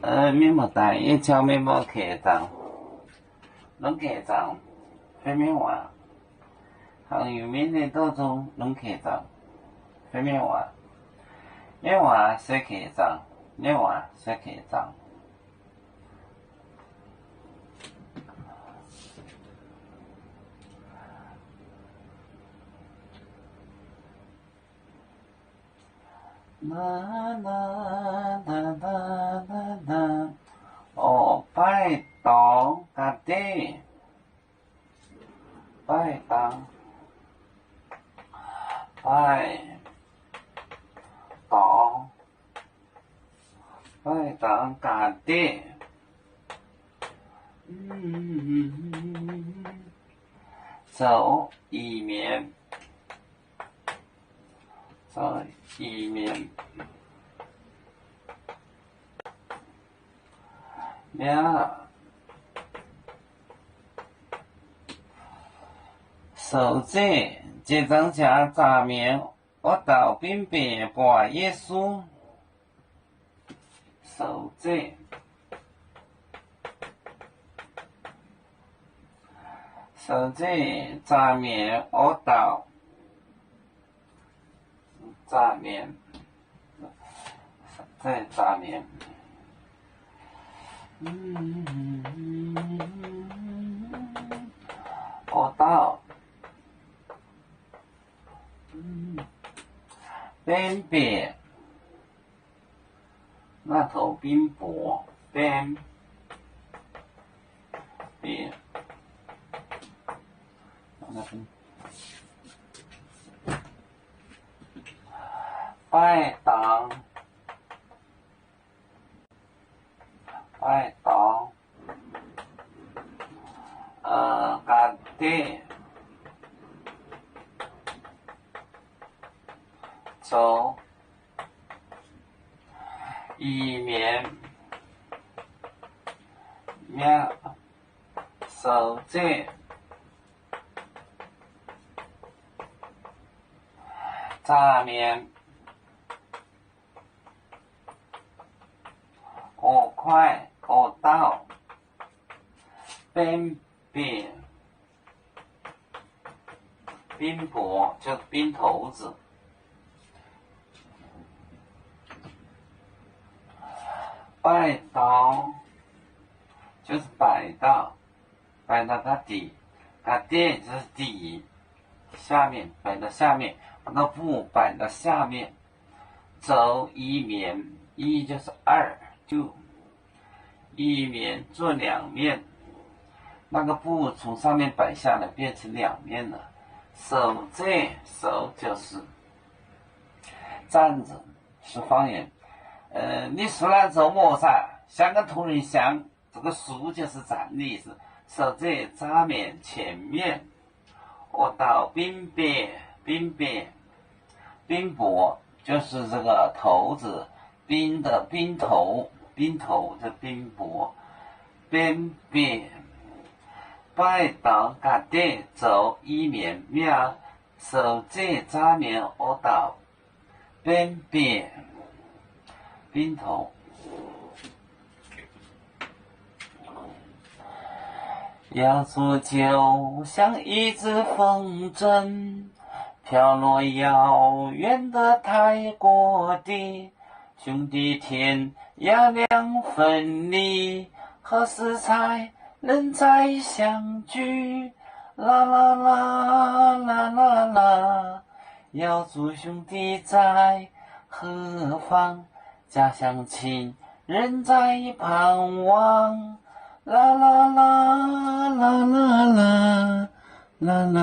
面膜带一条面膜客栈，拢客栈，非面话，行业面的当中拢客栈，非面话，面话说客栈，面话说客栈。啦啦啦啦啦啦，哦，拜当家己，拜当，拜当，拜当家己，走一面。走一面，手指这张家炸面，我到边边拜耶稣。手指，手指炸面，我到。炸面，再炸面。我到，边边，那头冰薄，边边，那边。拜当，拜当，家己，走一面，面，手指，炸面。5块5刀，边边，冰箔就是冰头子，拜刀就是摆到，摆到它底，它底就是底，下面摆到下面，把那布摆到下面，走一面，一就是2。就一面做2面，那个布从上面摆下来变成2面了。手就是站着，是方言。你出来走陌噻，像个同仁乡，这个书就是站的意思。手指扎面前面，我到边边，冰箔就是这个头子，冰的冰头。冰头的冰箔，边边，拜当家己走一面面，手指扎面我到边边，冰头。杨树就像一只风筝，飘落遥远的泰国地。兄弟天涯两分离，何时才能再相聚？啦啦啦啦啦啦，要祝兄弟在何方？家乡亲人在盼望。啦啦啦啦啦啦啦啦。